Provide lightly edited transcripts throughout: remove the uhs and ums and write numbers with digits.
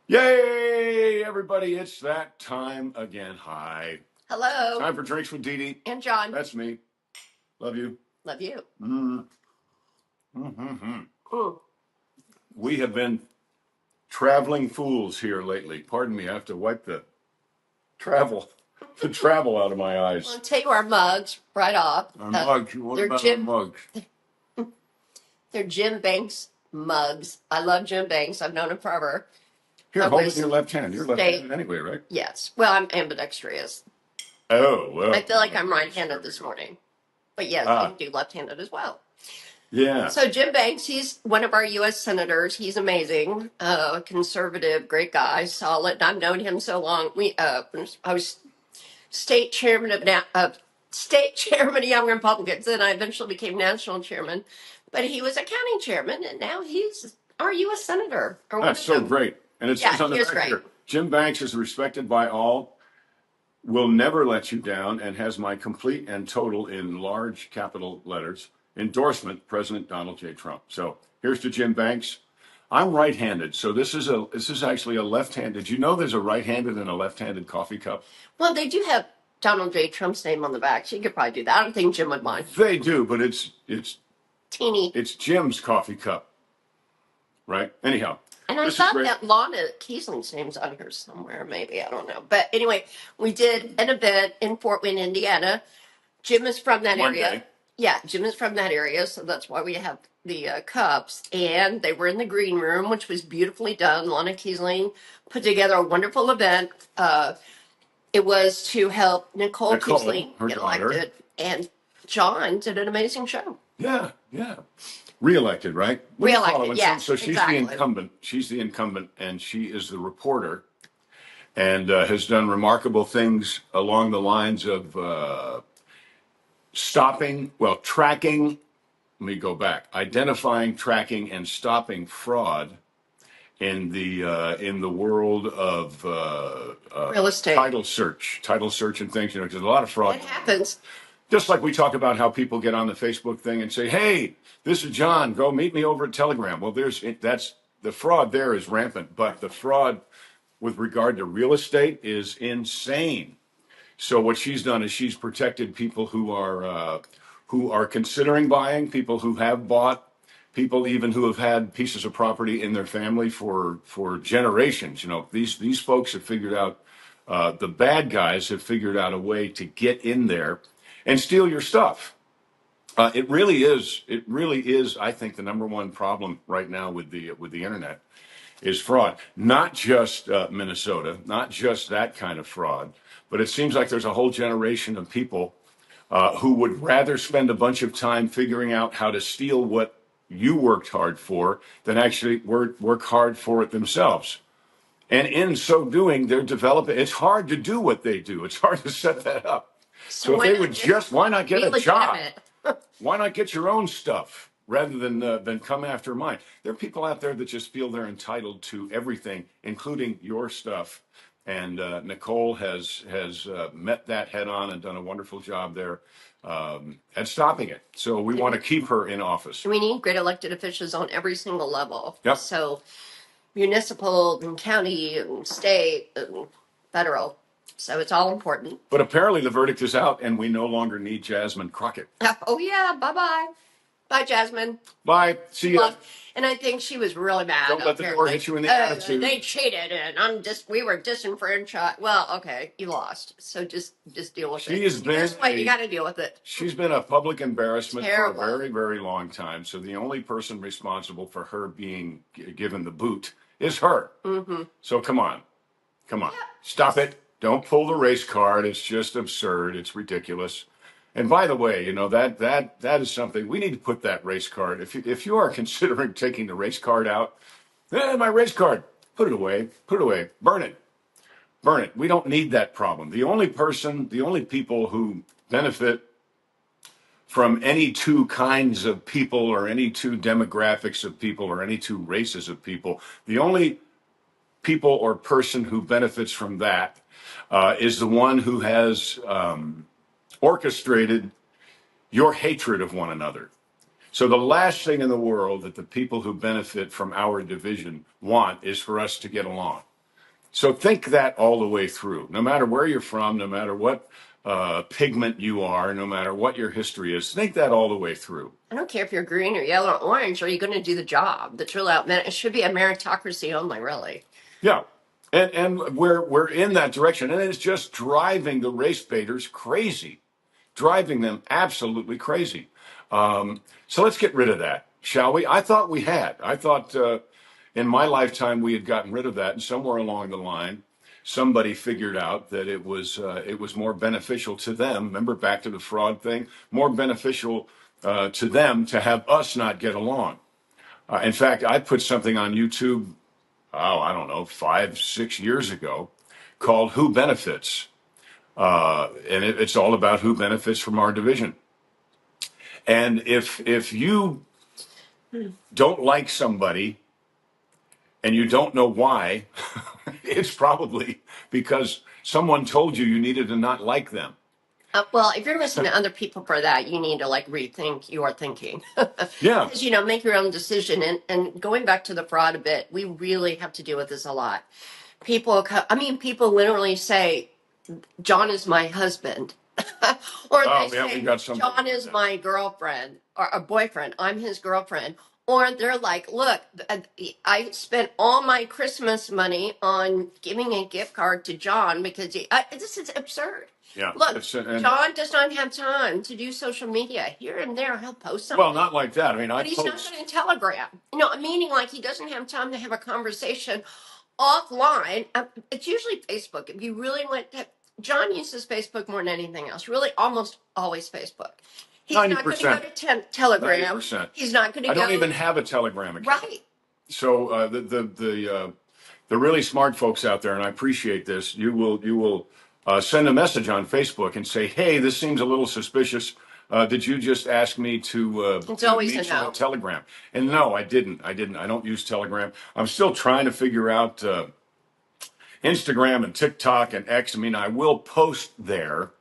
Yay, everybody, it's that time again. Hi. Hello. Time for Drinks with Dee Dee. And John. That's me. Love you. Love you. Mm. We have been traveling fools here lately. Pardon me, I have to wipe the travel out of my eyes. We'll take our mugs right off. Our mugs. What about our mugs? They're Jim Banks mugs. I love Jim Banks. I've known him forever. Here, hold it in your left hand. You're left-handed anyway, right? Yes. Well, I'm ambidextrous. Oh, well. I feel like I'm right-handed this morning. But yes, I can do left-handed as well. Yeah. So Jim Banks, he's one of our U.S. senators. He's amazing, conservative, great guy, solid. I've known him so long. I was state chairman of Young Republicans, and I eventually became national chairman. But he was a county chairman, and now he's our U.S. senator. That's so great. And it says on the back here, Jim Banks is respected by all, will never let you down, and has my complete and total, in large capital letters, endorsement, President Donald J. Trump. So here's to Jim Banks. I'm right-handed, so this is actually a left-handed. Did you know there's a right-handed and a left-handed coffee cup? Well, they do have Donald J. Trump's name on the back, so you could probably do that. I don't think Jim would mind. They do, but it's teeny. It's Jim's coffee cup, right? Anyhow. And I thought that Lana Kiesling's name's on here somewhere, maybe. I don't know. But anyway, we did an event in Fort Wayne, Indiana. Jim is from that area. Yeah, Jim is from that area, so that's why we have the cups. And they were in the green room, which was beautifully done. Lana Kiesling put together a wonderful event. It was to help Nicole Kiesling get elected. And John did an amazing show. Yeah, yeah. Reelected, right? Reelected, yeah. So she's the incumbent. She's the incumbent, and she is the reporter, and has done remarkable things along the lines of tracking. Let me go back. Identifying, tracking, and stopping fraud in the world of real estate, title search, and things. You know, because a lot of fraud. It happens. Just like we talk about how people get on the Facebook thing and say, "Hey, this is John. Go meet me over at Telegram." Well, that's the fraud there is rampant, but the fraud with regard to real estate is insane. So what she's done is she's protected people who are considering buying, people who have bought, people even who have had pieces of property in their family for generations. You know, these folks have figured out, the bad guys have figured out a way to get in there and steal your stuff. It really is. I think the number one problem right now with the internet is fraud. Not just Minnesota, not just that kind of fraud, but it seems like there's a whole generation of people who would rather spend a bunch of time figuring out how to steal what you worked hard for than actually work hard for it themselves. And in so doing, they're developing. It's hard to do what they do. It's hard to set that up. So if they would why not get a job? Why not get your own stuff rather than come after mine? There are people out there that just feel they're entitled to everything, including your stuff. And Nicole has met that head on and done a wonderful job there at stopping it. So we want to keep her in office. We need great elected officials on every single level. Yep. So municipal and county and state and federal. So it's all important. But apparently the verdict is out, and we no longer need Jasmine Crockett. Oh, yeah. Bye-bye. Bye, Jasmine. Bye. See you. And I think she was really mad. Don't let the door hit you in the attitude. They cheated, and we were disenfranchised. Well, okay, you lost. So just deal with it. You got to deal with it. She's been a public embarrassment for a very, very long time. So the only person responsible for her being given the boot is her. Mm-hmm. So come on. Yeah. Stop it. Don't pull the race card. It's just absurd. It's ridiculous. And by the way, you know, that is something we need to put that race card. If you are considering taking the race card out, my race card, put it away, burn it. We don't need that problem. The only people who benefit from any two kinds of people or any two demographics of people or any two races of people, the only people or person who benefits from that is the one who has orchestrated your hatred of one another. So the last thing in the world that the people who benefit from our division want is for us to get along. So think that all the way through, no matter where you're from, no matter what pigment you are, no matter what your history is, think that all the way through. I don't care if you're green or yellow or orange. Are you going to do the job? The true out it should be a meritocracy only, really. Yeah. And we're in that direction. And it's just driving the race baiters crazy, driving them absolutely crazy. So let's get rid of that, shall we? I thought we had. I thought in my lifetime we had gotten rid of that. And somewhere along the line, somebody figured out that it was more beneficial to them. Remember, back to the fraud thing, more beneficial to them to have us not get along. In fact, I put something on YouTube, I don't know, 5-6 years ago, called "Who Benefits," and it's all about who benefits from our division. And if you don't like somebody and you don't know why, it's probably because someone told you needed to not like them. Well, if you're listening to other people for that, you need to like rethink your thinking. Yeah. Because, make your own decision. And going back to the fraud a bit, we really have to deal with this a lot. People literally say, John is my husband. Or they say, John is my girlfriend or a boyfriend. I'm his girlfriend. Or they're like, look, I spent all my Christmas money on giving a gift card to John because this is absurd. Yeah. Look, John does not have time to do social media. Here and there, he'll post something. Well, not like that. I mean, but he's not going to Telegram. Meaning like he doesn't have time to have a conversation offline. It's usually Facebook. If you really want to, John uses Facebook more than anything else. Really, almost always Facebook. He's 90%. Not going to go to Telegram. 90%. He's not going to go. I don't even have a Telegram account. Right. So the really smart folks out there, and I appreciate this, you will send a message on Facebook and say, hey, this seems a little suspicious. Did you just ask me to meet you on Telegram? And no, I didn't. I don't use Telegram. I'm still trying to figure out Instagram and TikTok and X. I mean, I will post there,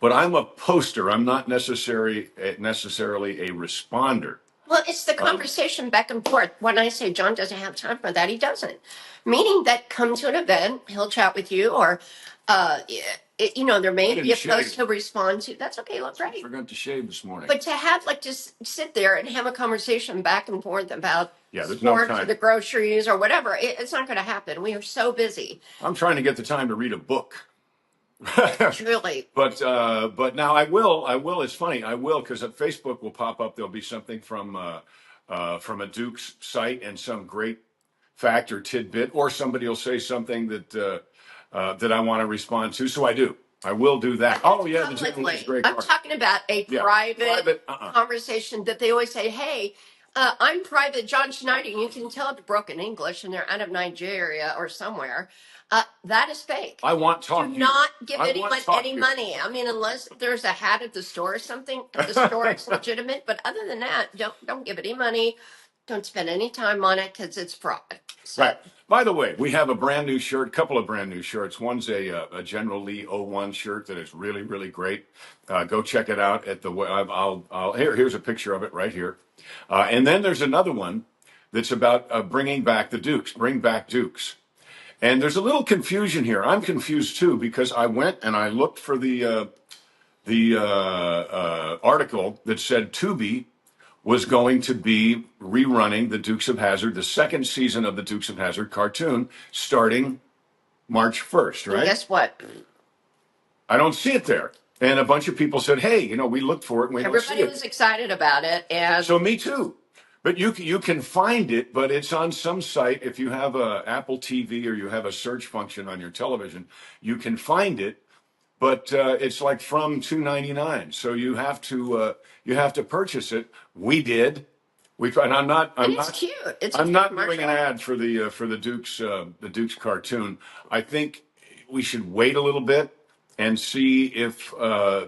but I'm a poster. I'm not necessarily a responder. Well, it's the conversation back and forth. When I say John doesn't have time for that, he doesn't. Meaning that come to an event, he'll chat with you, or there may be a post he'll respond to. That's okay. Look, right. I forgot to shave this morning. But to have just sit there and have a conversation back and forth about there's no time. Or the groceries or whatever, it's not going to happen. We are so busy. I'm trying to get the time to read a book. Really. But now I will. It's funny. I will, because at Facebook will pop up. There'll be something from a Dukes site and some great fact or tidbit, or somebody will say something that I want to respond to. So I do. I will do that. Oh yeah, the gentleman is great. I'm talking about a private conversation that they always say, hey. I'm private John Schneider. You can tell it's broken English and they're out of Nigeria or somewhere. That is fake. I want talk. Do not give anyone any money. I mean, unless there's a hat at the store or something. At the store, it's legitimate. But other than that, don't give any money. Don't spend any time on it because it's fraud. So. Right. By the way, we have a brand new shirt, couple of brand new shirts. One's a General Lee 01 shirt that is really, really great. Go check it out at the. Here's a picture of it right here. And then there's another one that's about bringing back the Dukes. Bring back Dukes. And there's a little confusion here. I'm confused too, because I went and I looked for the article that said Tubi was going to be rerunning the Dukes of Hazzard, the second season of the Dukes of Hazzard cartoon, starting March 1st, right? And guess what? I don't see it there. And a bunch of people said, hey, we looked for it and we don't see it. Everybody was excited about it. And so me too. But you can find it, but it's on some site. If you have a Apple TV or you have a search function on your television, you can find it. But it's like from $2.99, so you have to purchase it. We did. And I'm not. It's cute. I'm not doing an ad for the Dukes cartoon. I think we should wait a little bit and see if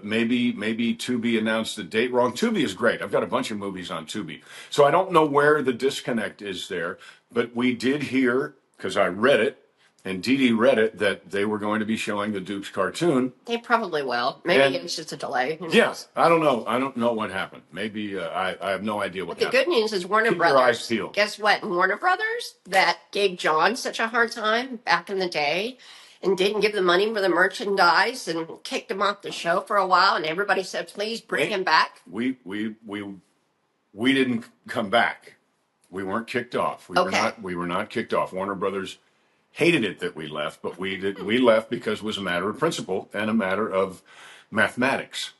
maybe Tubi announced the date wrong. Tubi is great. I've got a bunch of movies on Tubi, so I don't know where the disconnect is there. But we did hear, because I read it, and Dee Dee read it that they were going to be showing the Dukes cartoon. They probably will. Maybe And it's just a delay. Who knows? yeah, I don't know. I don't know what happened. Maybe I have no idea what But the happened. good news is Warner Keep your eyes Brothers. peeled. Guess what? Warner Brothers that gave John such a hard time back in the day and didn't give the money for the merchandise and kicked him off the show for a while, and everybody said, please bring him back. We didn't come back. We weren't kicked off. We were not kicked off. Warner Brothers hated it that we left, but we left because it was a matter of principle and a matter of mathematics.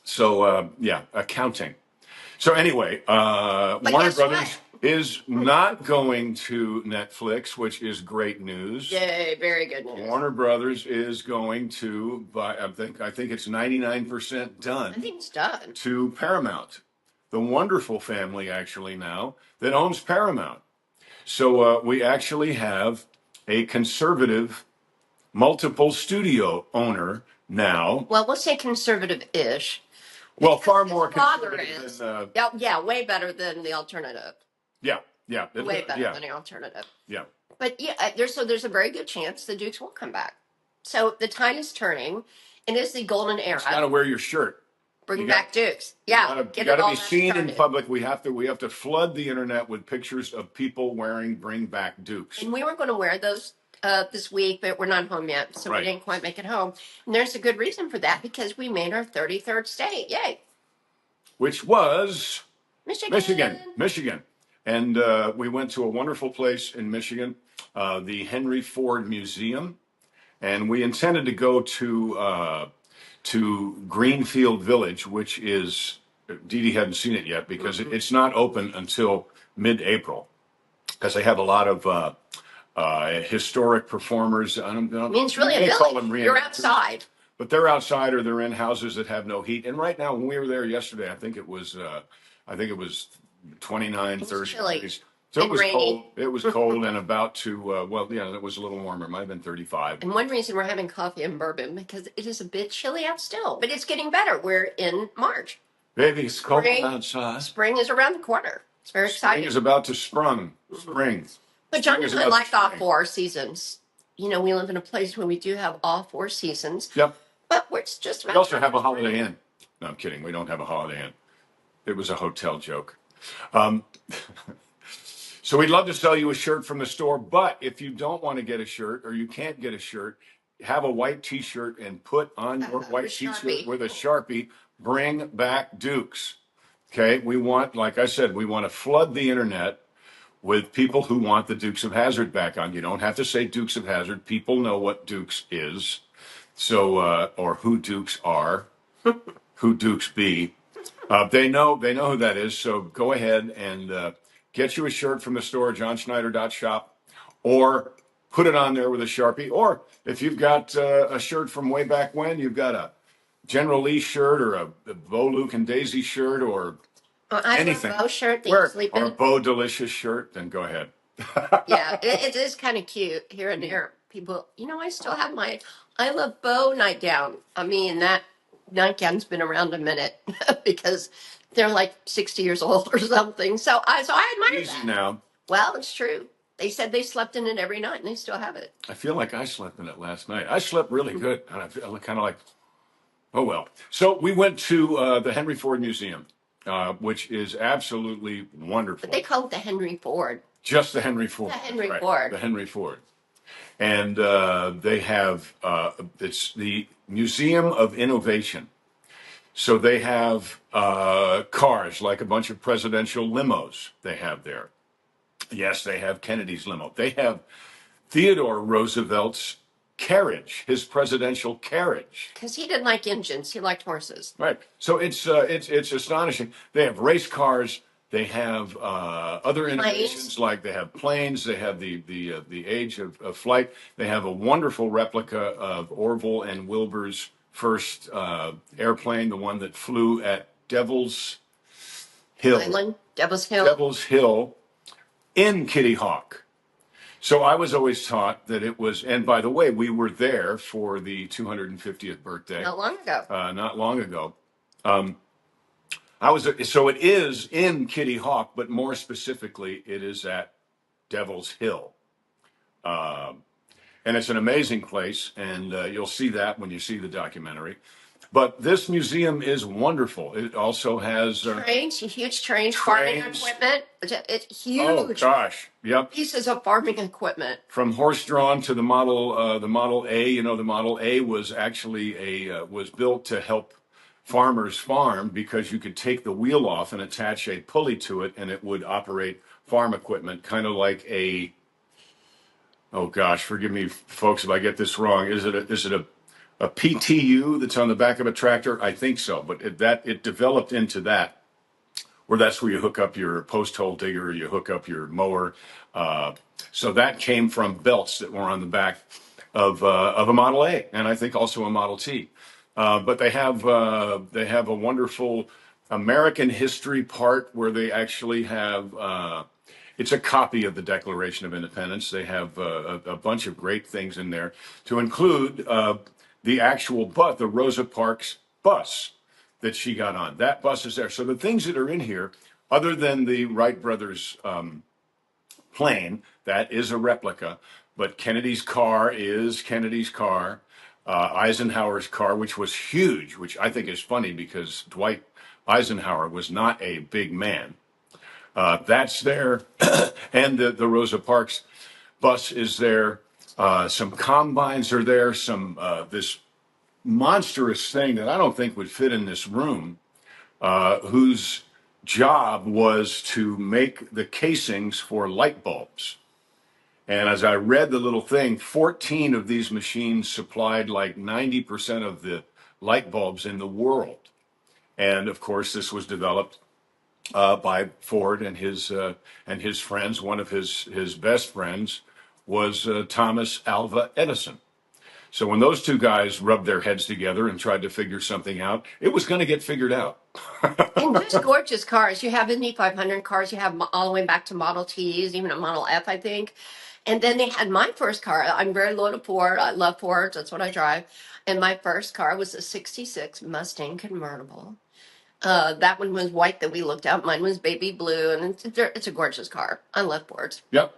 So yeah, accounting. So anyway, Warner Brothers is not going to Netflix, which is great news. Yay, very good news. Warner Brothers is going to buy, I think it's 99% done. I think it's done. To Paramount, the wonderful family actually now that owns Paramount. So we actually have a conservative multiple studio owner now. Well, we'll say conservative-ish. Well, far more conservative than yeah, way better than the alternative. Yeah. Way better than the alternative. Yeah. But yeah, there's a very good chance the Dukes will come back. So the tide is turning. It is the golden era. You gotta wear your shirt. Bring back Dukes. Yeah, you gotta be seen in public. We have to flood the internet with pictures of people wearing Bring Back Dukes. And we were going to wear those this week, but we're not home yet, so we didn't quite make it home. And there's a good reason for that, because we made our 33rd state. Yay! Which was Michigan. And we went to a wonderful place in Michigan, the Henry Ford Museum, and we intended to go to Greenfield Village, which is, Dee Dee hadn't seen it yet because it's not open until mid-April, because they have a lot of historic performers. I mean, it's really a village. You're outside. But they're outside, or they're in houses that have no heat. And right now, when we were there yesterday, I think it was 29, 30 degrees. So it was cold. It was cold and about to, it was a little warmer. It might have been 35. And one reason we're having coffee and bourbon, because it is a bit chilly out still, but it's getting better. We're in March. Baby, it's cold outside. Spring is around the corner. It's very exciting. Spring is about to spring. But John and I like all 4 seasons. You know, we live in a place where we do have all 4 seasons. Yep. But it's just about. We also have a Holiday Inn. No, I'm kidding. We don't have a Holiday Inn. It was a hotel joke. So we'd love to sell you a shirt from the store, but if you don't want to get a shirt or you can't get a shirt, have a white T-shirt and put on your white T-shirt with a Sharpie, Bring Back Dukes. Okay, we want, like I said, we want to flood the internet with people who want the Dukes of Hazzard back on. You don't have to say Dukes of Hazzard. People know what Dukes is. So, or who Dukes are, who Dukes be. They know who that is. So go ahead and get you a shirt from the store, johnschneider.shop, or put it on there with a Sharpie. Or if you've got a shirt from way back when, you've got a General Lee shirt or a Bo Luke and Daisy shirt or anything. Bo shirt, or a Bo Delicious shirt, then go ahead. Yeah, it is kind of cute here and there. People, I still have my I Love Bo nightgown. I mean, that nightgown's been around a minute because they're like 60 years old or something. So I admire that. Easy now. Well, it's true. They said they slept in it every night and they still have it. I feel like I slept in it last night. I slept really good. And I feel kind of like, oh, well. So we went to the Henry Ford Museum, which is absolutely wonderful. But they call it the Henry Ford. Just the Henry Ford. The Henry Ford. The Henry Ford. And they have, it's the Museum of Innovation. So they have cars, like a bunch of presidential limos they have there. Yes, they have Kennedy's limo. They have Theodore Roosevelt's carriage, his presidential carriage. Because he didn't like engines, he liked horses. Right. So it's astonishing. They have race cars. They have other innovations, like they have planes. They have the age of flight. They have a wonderful replica of Orville and Wilbur's first airplane, the one that flew at Devil's Hill. Island, Devil's Hill. Devil's Hill in Kitty Hawk. So I was always taught that it was, and by the way, we were there for the 250th birthday. Not long ago. Not long ago. So it is in Kitty Hawk, but more specifically, it is at Devil's Hill. and it's an amazing place, and you'll see that when you see the documentary. But this museum is wonderful. It also has trains, huge trains, farming equipment. It's huge. Oh gosh, yep. Pieces of farming equipment. From horse-drawn to the Model A. You know, the Model A was actually was built to help farmers farm because you could take the wheel off and attach a pulley to it, and it would operate farm equipment, kind of like a. Oh gosh, forgive me, folks, if I get this wrong. Is it a PTU that's on the back of a tractor? I think so, but it developed into that, where that's where you hook up your post hole digger, you hook up your mower. So that came from belts that were on the back of a Model A, and I think also a Model T. But they have a wonderful American history part where they actually have. It's a copy of the Declaration of Independence. They have a bunch of great things in there, to include the actual bus, the Rosa Parks bus that she got on. That bus is there. So the things that are in here, other than the Wright brothers plane, that is a replica, but Kennedy's car is Kennedy's car. Eisenhower's car, which was huge, which I think is funny because Dwight Eisenhower was not a big man. That's there. And the Rosa Parks bus is there. Some combines are there. Some this monstrous thing that I don't think would fit in this room, whose job was to make the casings for light bulbs. And as I read the little thing, 14 of these machines supplied like 90% of the light bulbs in the world. And of course, this was developed by Ford and his friends. One of his best friends was Thomas Alva Edison. So when those two guys rubbed their heads together and tried to figure something out, it was going to get figured out. And there's gorgeous cars. You have Indy 500 cars. You have all the way back to Model Ts, even a Model F, I think. And then they had my first car. I'm very loyal to Ford. I love Fords. That's what I drive. And my first car was a 66 Mustang convertible. That one was white that we looked at. Mine was baby blue. And it's a gorgeous car. I love Fords. Yep.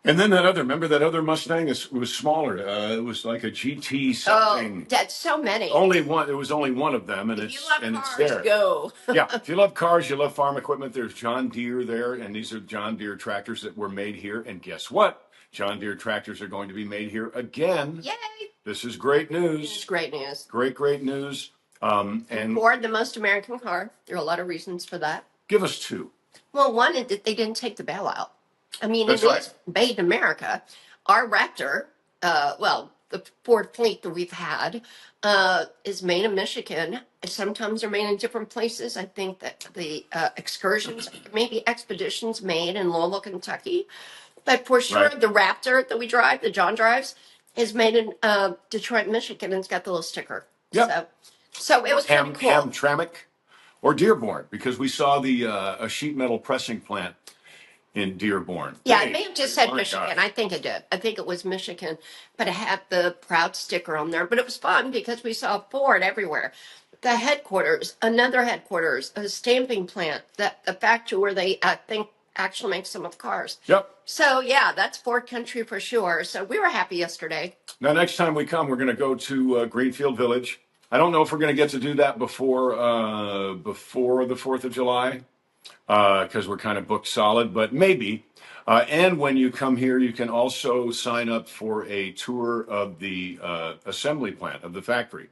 And then remember that other Mustang? It was smaller. It was like a GT something. Oh, that's so many. Only one. There was only one of them, and if it's you love and cars, it's there. Go. Yeah, if you love cars, you love farm equipment. There's John Deere there, and these are John Deere tractors that were made here. And guess what? John Deere tractors are going to be made here again. Yay! This is great news. It's great news. Great news. And Ford, the most American car. There are a lot of reasons for that. Give us two. Well, one is that they didn't take the bailout. I mean, That's it right. is made in America. Our Raptor, the Ford fleet that we've had, is made in Michigan. Sometimes they're made in different places. I think that the excursions, maybe expeditions made in Louisville, Kentucky. But for sure, Right. the Raptor that we drive, that John drives, is made in Detroit, Michigan, and it's got the little sticker. Yep. So it was kind of cool. Hamtramck or Dearborn, because we saw a sheet metal pressing plant in Dearborn. Yeah, Hey, it may have just said my Michigan. gosh. I think it did. I think it was Michigan, but it had the proud sticker on there. But it was fun because we saw Ford everywhere. The headquarters, another headquarters, a stamping plant, the factory where they, I think, actually make some of the cars. Yep. So yeah, that's Ford country for sure. So we were happy yesterday. Now, next time we come, we're going to go to Greenfield Village. I don't know if we're going to get to do that before the 4th of July, because we're kind of booked solid, but maybe. And when you come here, you can also sign up for a tour of the assembly plant of the factory.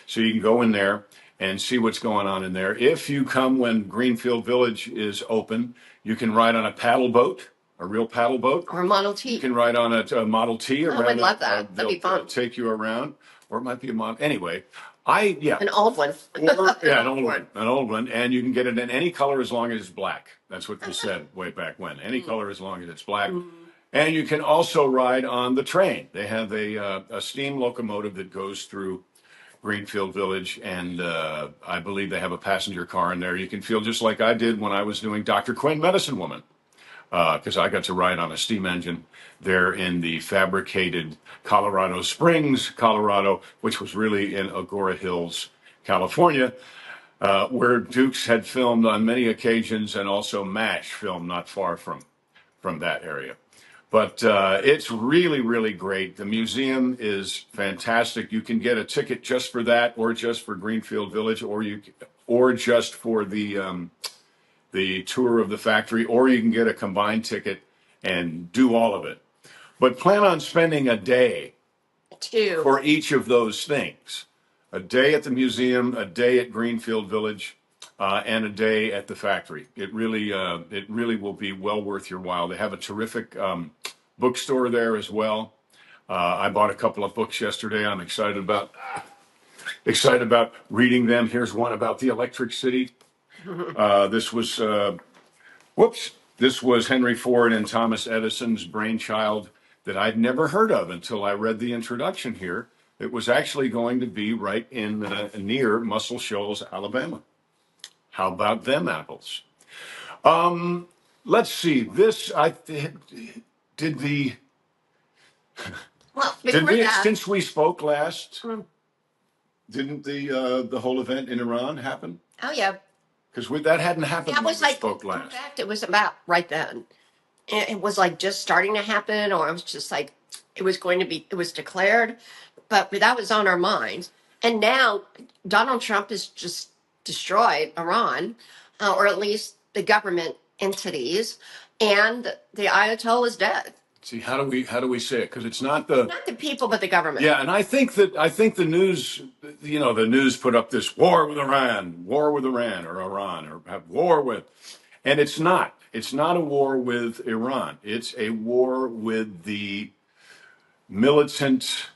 So you can go in there and see what's going on in there. If you come when Greenfield Village is open, you can ride on a paddle boat, a real paddle boat. Or Model T. You can ride on a Model T around. I would love that. That'd be fun. They'll take you around, or it might be a model. Anyway, an old one. an old one, and you can get it in any color as long as it's black. That's what they said way back when. Any color as long as it's black. And you can also ride on the train. They have a steam locomotive that goes through Greenfield Village, and I believe they have a passenger car in there. You can feel just like I did when I was doing Dr. Quinn Medicine Woman, because I got to ride on a steam engine there in the fabricated Colorado Springs, Colorado, which was really in Agora Hills, California, where Dukes had filmed on many occasions, and also MASH filmed not far from that area. But it's really, really great. The museum is fantastic. You can get a ticket just for that, or just for Greenfield Village, or just for the tour of the factory, or you can get a combined ticket and do all of it. But plan on spending a day for each of those things. A day at the museum, a day at Greenfield Village, and a day at the factory. It really will be well worth your while. They have a terrific bookstore there as well. I bought a couple of books yesterday. I'm excited about reading them. Here's one about the Electric City. This was This was Henry Ford and Thomas Edison's brainchild that I'd never heard of until I read the introduction here. It was actually going to be right in near Muscle Shoals, Alabama. How about them apples? Let's see. This I did the Well, did before we that, since we spoke last? Didn't the whole event in Iran happen? oh yeah, Because that hadn't happened that when was we like, spoke in last. fact, it was about right then. It was like just starting to happen, or it was just like it was going to be. It was declared, but that was on our minds. And now Donald Trump has just destroyed Iran, or at least the government entities, and the Ayatollah is dead. See, how do we say it? Because it's not Not the people, but the government. yeah, and I think the news, the news put up this war with Iran, or Iran, or have war with, and it's not. It's not a war with Iran. It's a war with the militant.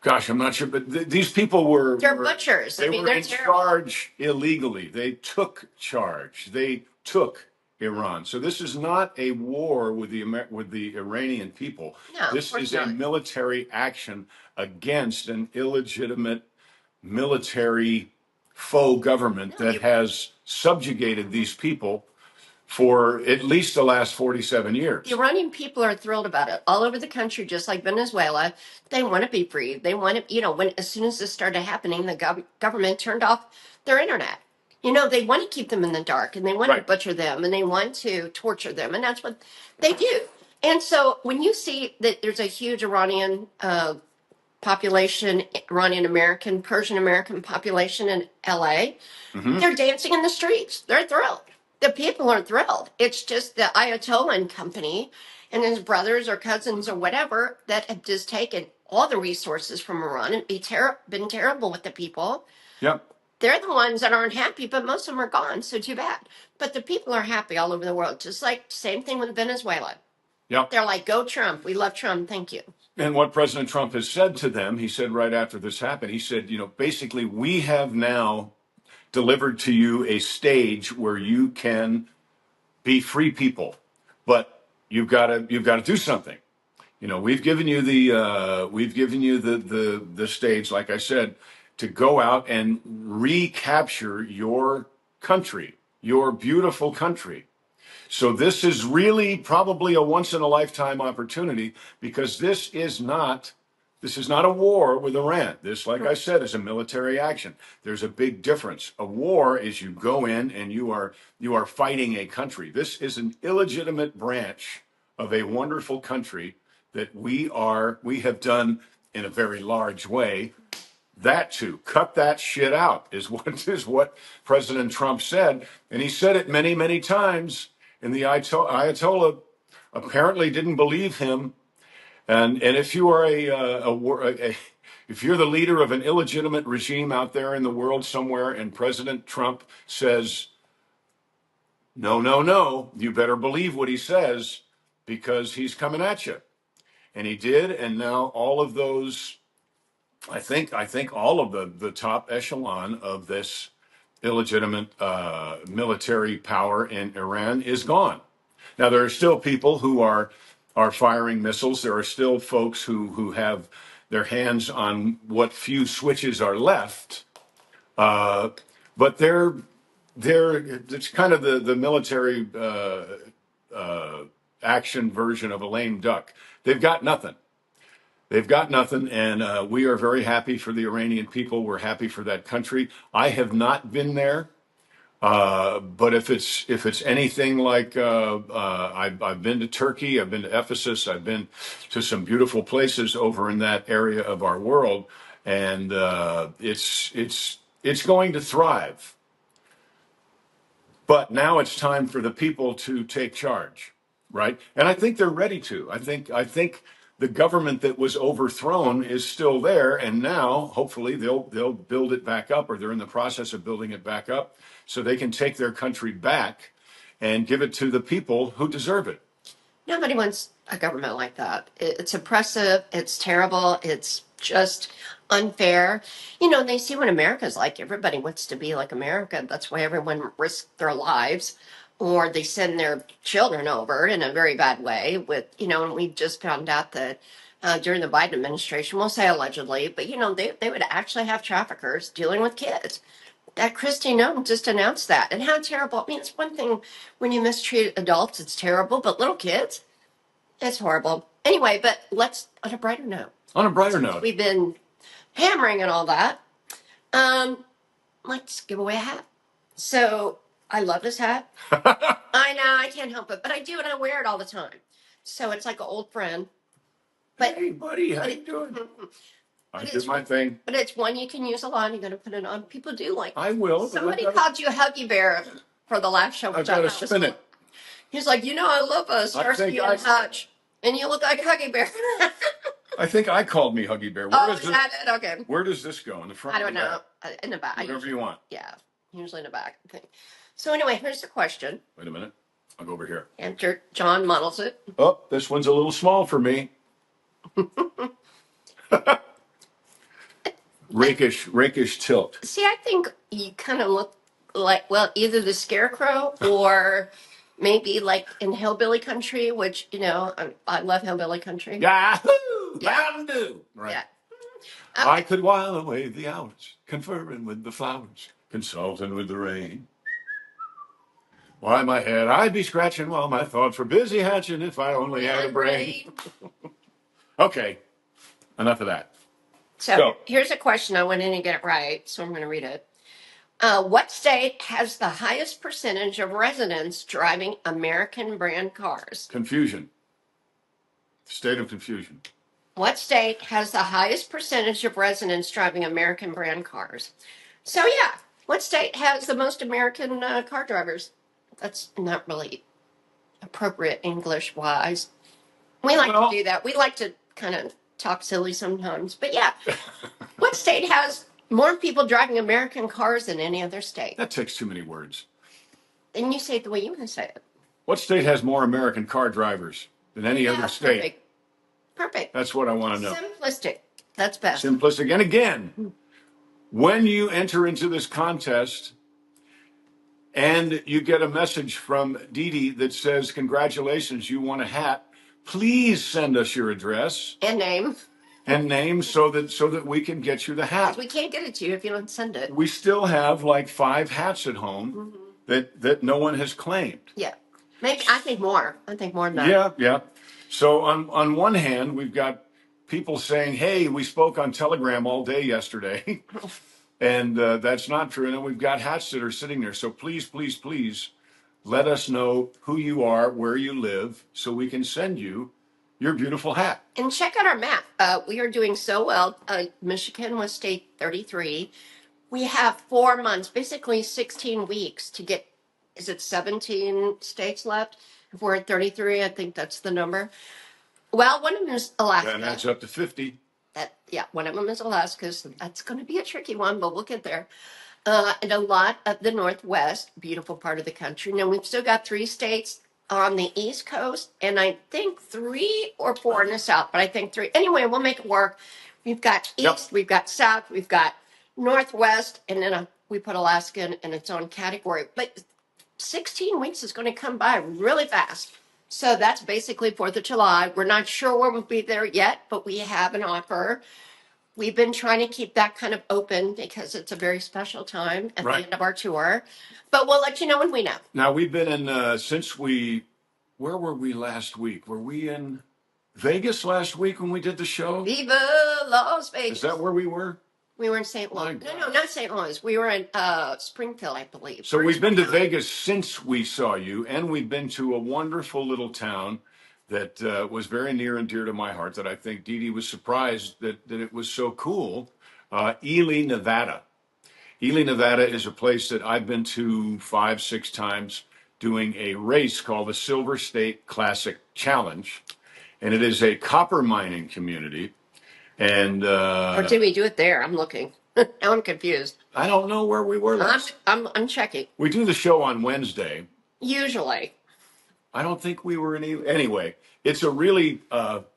Gosh, I'm not sure, but these people They're butchers. They I mean, were they're in terrible. charge illegally. They took charge. They took Iran. So this is not a war with the Iranian people. No, This of course is a not. military action against an illegitimate military faux government that has subjugated these people for at least the last 47 years. The Iranian people are thrilled about it all over the country, just like Venezuela. They want to be free. They want to, when as soon as this started happening, the government turned off their internet. They want to keep them in the dark, and they want to Right. butcher them, and they want to torture them, and that's what they do. And so when you see that there's a huge Iranian population, Iranian American, Persian American population in LA, they're dancing in the streets. They're thrilled. The people are thrilled. It's just the Ayatollah and company and his brothers or cousins or whatever that have just taken all the resources from Iran and been terrible with the people. Yep. They're the ones that aren't happy, but most of them are gone, so too bad. But the people are happy all over the world, just like same thing with Venezuela. Yep. They're like, go Trump. We love Trump. Thank you. And what President Trump has said to them, he said right after this happened, he said, basically, we have now delivered to you a stage where you can be free people, but you've got to do something. We've given you the stage, like I said, to go out and recapture your country, your beautiful country. So this is really probably a once in a lifetime opportunity, because this is not a war with Iran. This, like I said, is a military action. There's a big difference. A war is you go in and you are fighting a country. This is an illegitimate branch of a wonderful country that we have done in a very large way. That to cut that shit out is what President Trump said, and he said it many, many times. And the Ayatollah apparently didn't believe him. And if you are if you're the leader of an illegitimate regime out there in the world somewhere, and President Trump says, no, no, no, you better believe what he says, because he's coming at you. And he did. And now all of those, I think all of the top echelon of this illegitimate military power in Iran is gone. Now, there are still people who are firing missiles. There are still folks who have their hands on what few switches are left. But it's kind of the military action version of a lame duck. They've got nothing. They've got nothing, and we are very happy for the Iranian people. We're happy for that country. I have not been there. But if it's anything like I've been to Turkey, I've been to Ephesus, I've been to some beautiful places over in that area of our world, and it's going to thrive. But now it's time for the people to take charge, right? And I think they're ready to. I think the government that was overthrown is still there, and now hopefully they'll build it back up, or they're in the process of building it back up, so they can take their country back and give it to the people who deserve it. Nobody wants a government like that. It's oppressive. It's terrible. It's just unfair. You know, they see what America's like. Everybody wants to be like America. That's why everyone risks their lives, or they send their children over in a very bad way. With and we just found out that during the Biden administration, we'll say allegedly, but they would actually have traffickers dealing with kids. That Christy Noem just announced that. And how terrible. I mean, it's one thing when you mistreat adults, it's terrible, but little kids, it's horrible. Anyway, but let's, on a brighter note. On a brighter note. We've been hammering and all that. Let's give away a hat. So I love this hat. I know, I can't help it, but I do, and I wear it all the time. So it's like an old friend. But, hey, buddy, how you doing? I did my thing. But it's one you can use a lot. You're going to put it on. People do like it. I will. Somebody called you a Huggy Bear for the last show. I've got to spin it. He's like, I love Starsky and Hutch. And you look like Huggy Bear. I think I called me Huggy Bear. Okay. Where does this go? In the front? I don't know. In the back. Whatever you want. Yeah, usually in the back. I think. So anyway, here's the question. Wait a minute. I'll go over here. After John models it. Oh, this one's a little small for me. rakish tilt. See, I think you kind of look like, either the Scarecrow or maybe like in Hillbilly Country, which, I love Hillbilly Country. Yahoo! Mountain Dew! Right. Yeah. Okay. I could while away the hours, conferring with the flowers, consulting with the rain. Why my head I'd be scratching while my thoughts were busy hatching if I only had a brain. Okay, enough of that. So here's a question. I went in and get it right, so I'm going to read it. What state has the highest percentage of residents driving American brand cars? Confusion. State of confusion. What state has the highest percentage of residents driving American brand cars? So yeah, what state has the most American car drivers? That's not really appropriate English-wise. We like to do that. We like to kind of talk silly sometimes. But yeah, what state has more people driving American cars than any other state? That takes too many words. Then you say it the way you want to say it. What state has more American car drivers than any other state? Perfect. That's what I want to know. Simplistic. That's best. Simplistic. And again, when you enter into this contest and you get a message from Dee Dee that says, congratulations, you won a hat, please send us your address. And name. And name so that we can get you the hat. We can't get it to you if you don't send it. We still have like 5 hats at home that no one has claimed. Yeah. Maybe I think more than that. Yeah. So on one hand, we've got people saying, hey, we spoke on Telegram all day yesterday. And that's not true. And then we've got hats that are sitting there. So please, let us know who you are, where you live, so we can send you your beautiful hat. And check out our map. We are doing so well. Michigan was state 33. We have 4 months, basically 16 weeks to get, is it 17 states left? If we're at 33, I think that's the number. Well, one of them is Alaska. And that's up to 50. One of them is Alaska. So that's going to be a tricky one, but we'll get there. And a lot of the Northwest, beautiful part of the country. Now, we've still got 3 states on the East Coast, and I think 3 or 4 in the South, but I think 3. Anyway, we'll make it work. We've got East, we've got South, we've got Northwest, and then we put Alaska in its own category. But 16 weeks is going to come by really fast. So that's basically 4th of July. We're not sure where we'll be there yet, but we have an offer. We've been trying to keep that kind of open because it's a very special time at the end of our tour. But we'll let you know when we know. Now, we've been in, where were we last week? Were we in Vegas last week when we did the show? Viva Las Vegas. Is that where we were? We were in St. My Louis. No, gosh. not St. Louis. We were in Springfield, I believe. So we've been to Vegas since we saw you, and we've been to a wonderful little town that was very near and dear to my heart. That I think Dee Dee was surprised that it was so cool. Ely, Nevada. Ely, Nevada is a place that I've been to 5, 6 times doing a race called the Silver State Classic Challenge. And it is a copper mining community. And Or did we do it there? I'm looking. Now I'm confused. I don't know where we were last. I'm checking. We do the show on Wednesday. Usually. I don't think we were in Ely. Anyway, it's a really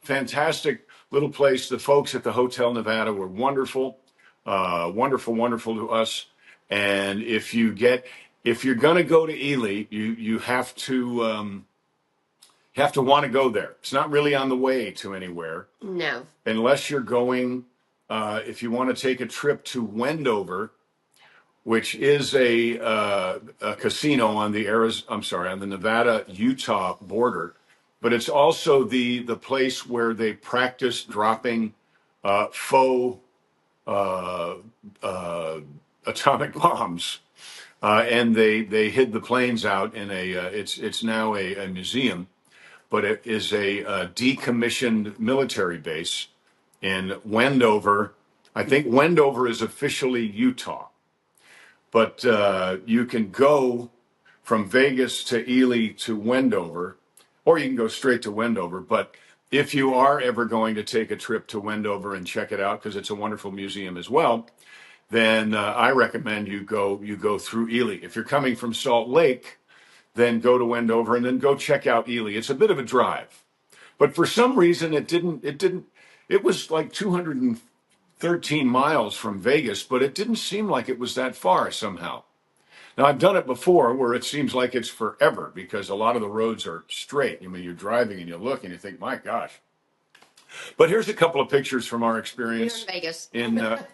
fantastic little place. The folks at the Hotel Nevada were wonderful, wonderful to us. And if you're going to go to Ely, you have to want to go there. It's not really on the way to anywhere. No. Unless you're going, if you want to take a trip to Wendover, which is a casino on the Nevada-Utah border, but it's also the place where they practice dropping faux atomic bombs, and they hid the planes out in it's now a museum, but it is a decommissioned military base in Wendover. I think Wendover is officially Utah. But you can go from Vegas to Ely to Wendover, or you can go straight to Wendover. But if you are ever going to take a trip to Wendover and check it out, because it's a wonderful museum as well, then I recommend you go through Ely. If you're coming from Salt Lake, then go to Wendover and then go check out Ely. It's a bit of a drive, but for some reason it was like 213 miles from Vegas, but it didn't seem like it was that far somehow. Now, I've done it before where it seems like it's forever because a lot of the roads are straight. I mean, you're driving and you look and you think, my gosh. But here's a couple of pictures from our experience. We were in Vegas.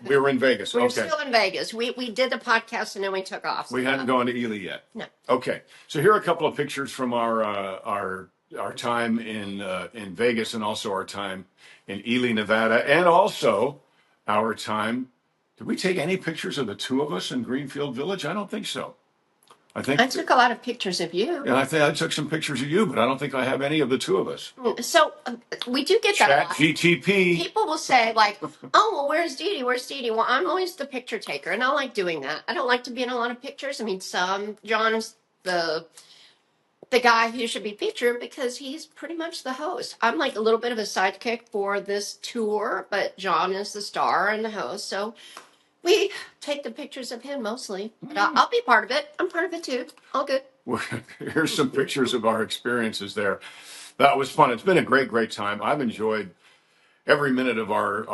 We were in Vegas. We were Okay. still in Vegas. We did the podcast and then we took off. We hadn't gone to Ely yet. No. Okay. So here are a couple of pictures from our time in Vegas and also our time in Ely, Nevada, and also our time. Did we take any pictures of the two of us in Greenfield Village? I don't think so. I took a lot of pictures of you. Yeah, I think I took some pictures of you, but I don't think I have any of the two of us. So we do get that a lot. GTP. People will say like, "Oh, well, where's Dee Dee? Where's Dee Dee?" Well, I'm always the picture taker, and I like doing that. I don't like to be in a lot of pictures. I mean, John's the guy who should be featured because he's pretty much the host. I'm like a little bit of a sidekick for this tour, but John is the star and the host. So we take the pictures of him mostly. But I'll be part of it. I'm part of it too. All good. Well, here's some pictures of our experiences there. That was fun. It's been a great time. I've enjoyed every minute of our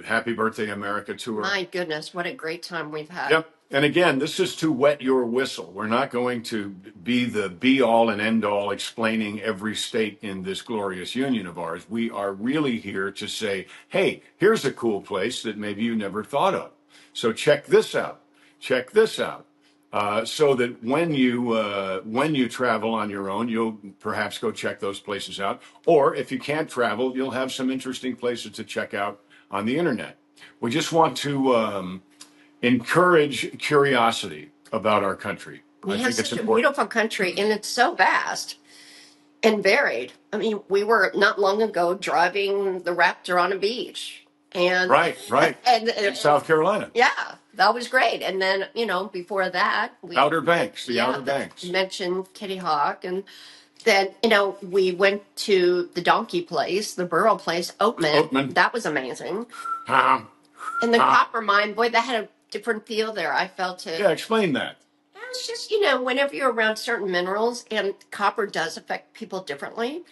Happy Birthday America tour. My goodness, what a great time we've had. Yep. And again, this is to wet your whistle. We're not going to be the be all and end all explaining every state in this glorious union of ours. We are really here to say, hey, here's a cool place that maybe you never thought of. So check this out. Check this out. So that when you travel on your own, you'll perhaps go check those places out. Or if you can't travel, you'll have some interesting places to check out on the internet. We just want to encourage curiosity about our country. We have such a beautiful country, and it's so vast and varied. I mean, we were not long ago driving the Raptor on a beach. And right. And in South Carolina. Yeah, that was great. And then, before that, Outer Banks, the Outer Banks. You mentioned Kitty Hawk. And then, we went to the donkey place, the burro place, Oatman. That was amazing. And the copper mine, boy, that had a different feel there. I felt it. Yeah, explain that. It's just, whenever you're around certain minerals, and copper does affect people differently.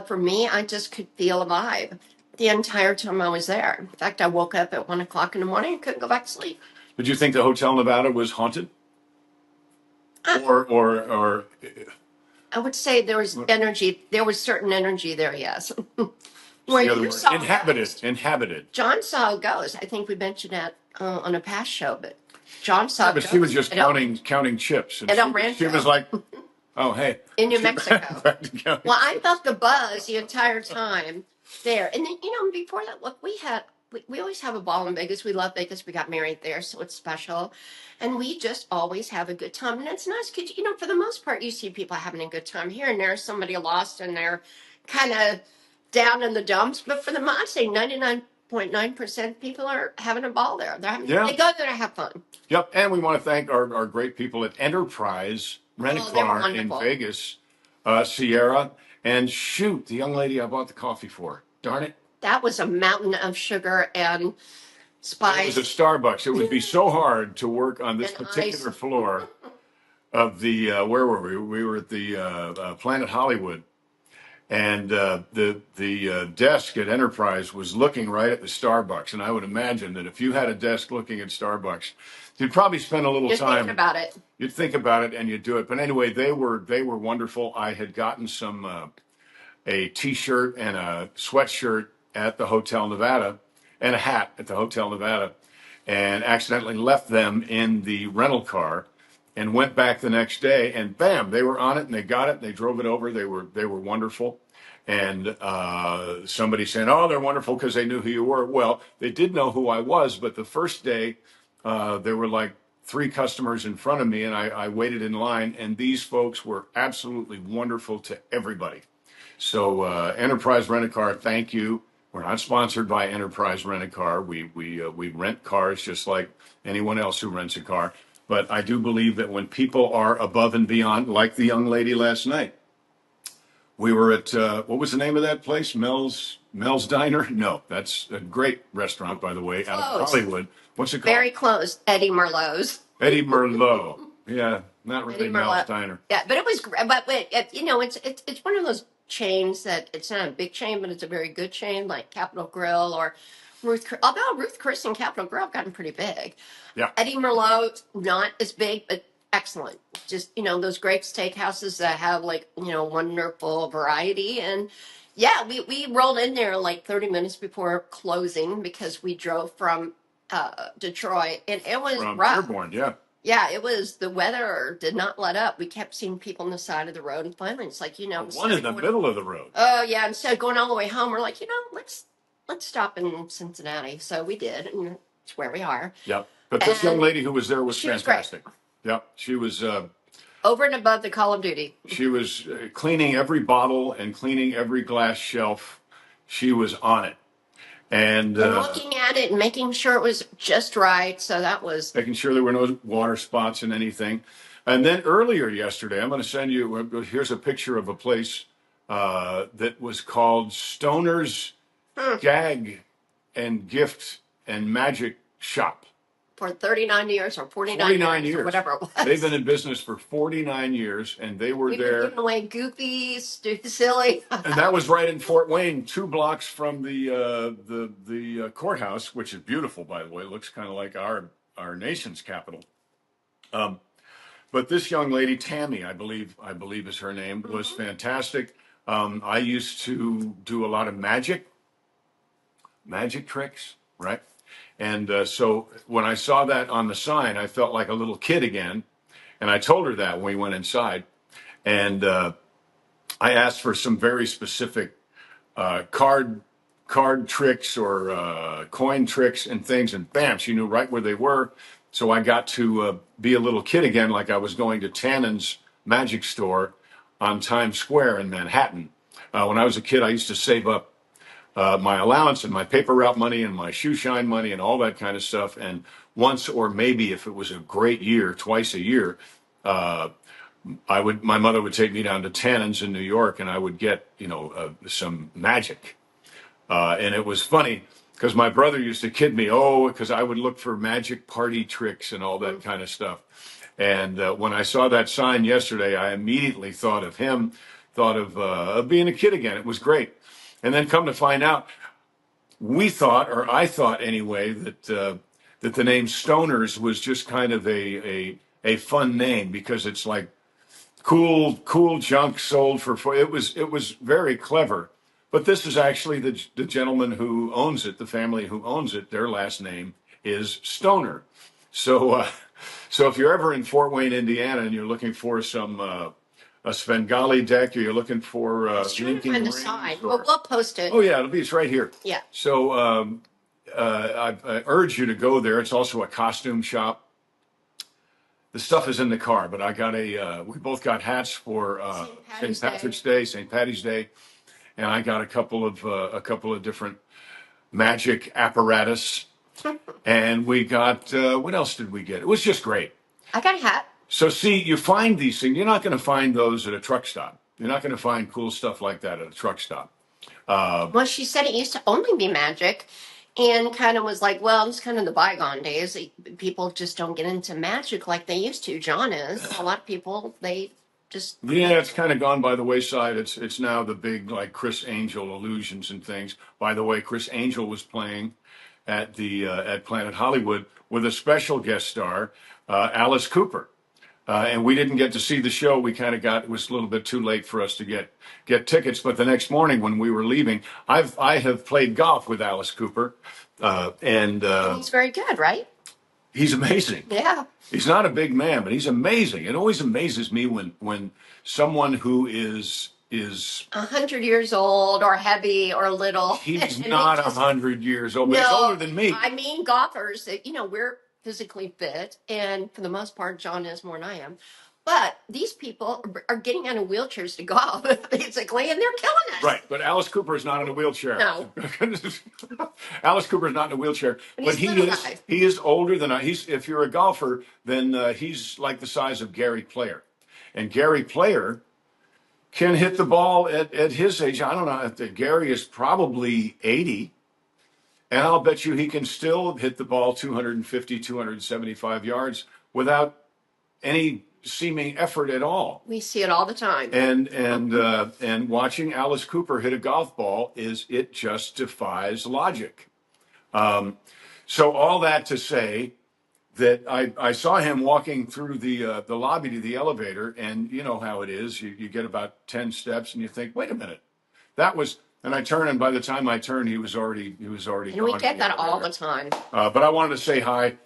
For me, I just could feel a vibe the entire time I was there. In fact, I woke up at 1 o'clock in the morning and couldn't go back to sleep. Did you think the Hotel Nevada was haunted? Or I would say there was energy. There was certain energy there, yes. Inhabited. John saw a ghost. I think we mentioned that on a past show, but John saw a ghost. But she was just counting chips. And she was like, oh, hey. In New Mexico. Well, I felt the buzz the entire time there. And then, before that, look, we had we always have a ball in Vegas. We love Vegas. We got married there, so it's special. And we just always have a good time. And it's nice because, for the most part, you see people having a good time. Here and there, somebody lost and they're kind of down in the dumps. But for the most, I'd say 99.9% people are having a ball there. They go there to have fun. Yep. And we want to thank our great people at Enterprise Rent-A-Car in Vegas, Sierra. And shoot, the young lady I bought the coffee for. Darn it. That was a mountain of sugar and spice. It was a Starbucks. It would be so hard to work on this particular floor of the, where were we? We were at the Planet Hollywood. And the desk at Enterprise was looking right at the Starbucks. And I would imagine that if you had a desk looking at Starbucks, you'd probably spend a little time thinking about it. You'd think about it and you'd do it. But anyway, they were wonderful. I had gotten a T-shirt and a sweatshirt at the Hotel Nevada and a hat at the Hotel Nevada, and accidentally left them in the rental car. And went back the next day, and bam, they were on it, and they got it, and they drove it over. They were wonderful. And somebody saying, "Oh, they're wonderful because they knew who you were." Well, they did know who I was, but the first day, there were like 3 customers in front of me, and I waited in line, and these folks were absolutely wonderful to everybody. So Enterprise Rent-A-Car, thank you. We're not sponsored by Enterprise Rent-A-Car. We rent cars just like anyone else who rents a car. But I do believe that when people are above and beyond, like the young lady last night, we were at, what was the name of that place? Mel's Diner? No, that's a great restaurant, by the way, out of Hollywood. What's it called? Very close. Eddie Merlot's. Eddie Merlot. Yeah, not really Mel's Diner. Yeah, but it was, but it's one of those chains that it's not a big chain, but it's a very good chain, like Capitol Grill or although Ruth Chris and Capitol Grill have gotten pretty big. Yeah. Eddie Merlot, not as big, but excellent. Just, those great steakhouses that have wonderful variety. And yeah, we rolled in there like 30 minutes before closing because we drove from Detroit, and it was rough. Dearborn, yeah. Yeah, it was, the weather did not let up. We kept seeing people on the side of the road, and finally it's like, one in the middle of the road. Oh yeah, instead of going all the way home, we're like, let's stop in Cincinnati. So we did, and it's where we are. Yep. But this young lady who was there was fantastic. Yep. She was over and above the Call of Duty. She was cleaning every bottle and cleaning every glass shelf. She was on it. And looking at it and making sure it was just right. So that was making sure there were no water spots in anything. And then earlier yesterday, I'm going to send you, here's a picture of a place that was called Stoner's Gag and Gift and Magic Shop. For 39 years or 49 years or whatever it was. They've been in business for 49 years, and they were there. Giving away goofy, silly. And that was right in Fort Wayne, 2 blocks from the courthouse, which is beautiful, by the way. It looks kind of like our nation's capital. But this young lady, Tammy, I believe is her name, was fantastic. I used to do a lot of magic tricks, right? And so when I saw that on the sign, I felt like a little kid again. And I told her that when we went inside. And I asked for some very specific card tricks or coin tricks and things. And bam, she knew right where they were. So I got to be a little kid again, like I was going to Tannen's Magic Store on Times Square in Manhattan. When I was a kid, I used to save up my allowance and my paper route money and my shoe shine money and all that kind of stuff. And once, or maybe if it was a great year, twice a year, my mother would take me down to Tannen's in New York, and I would get, some magic. And it was funny because my brother used to kid me, because I would look for magic party tricks and all that kind of stuff. And when I saw that sign yesterday, I immediately thought of him, thought of being a kid again. It was great. And then come to find out, I thought anyway, that the name Stoners was just kind of a fun name because it's like cool junk sold for it was very clever. But this is actually the gentleman who owns it, the family who owns it. Their last name is Stoner. So if you're ever in Fort Wayne, Indiana, and you're looking for some a Svengali deck, or you're looking for Lincoln rings, sign. We'll post it. Oh yeah, it's right here. Yeah. So I urge you to go there. It's also a costume shop. The stuff is in the car, but I got we both got hats for St. Patrick's Day, St. Patty's Day, and I got a couple of different magic apparatus, and we got what else did we get? It was just great. I got a hat. So see, you find these things. You're not going to find those at a truck stop. You're not going to find cool stuff like that at a truck stop. Well, she said it used to only be magic, and kind of was like, well, it's kind of the bygone days. People just don't get into magic like they used to. John is. A lot of people, they just. Yeah, it's kind of gone by the wayside. It's now the big like Chris Angel illusions and things. By the way, Chris Angel was playing at the at Planet Hollywood with a special guest star, Alice Cooper. And we didn't get to see the show. We kind of it was a little bit too late for us to get tickets. But the next morning when we were leaving, I have played golf with Alice Cooper, and He's very good, right? he's amazing. Yeah. He's not a big man, but he's amazing. It always amazes me when someone who is 100 years old or heavy or little. He's not 100 years old, but he's older than me. I mean, golfers, we're physically fit, and for the most part, John is more than I am. But these people are getting out of wheelchairs to golf, basically, and they're killing us. Right, but Alice Cooper is not in a wheelchair. No. Alice Cooper is not in a wheelchair, but he is older than I. If you're a golfer, then he's like the size of Gary Player, and Gary Player can hit the ball at his age. I don't know. Gary is probably 80. And I'll bet you he can still hit the ball 250, 275 yards without any seeming effort at all. We see it all the time. And watching Alice Cooper hit a golf ball it just defies logic. So all that to say that I saw him walking through the lobby to the elevator, and you know how it is. You get about 10 steps and you think, wait a minute, that was. And I turn, and by the time I turn, he was already And gone. we get that all the time. But I wanted to say hi,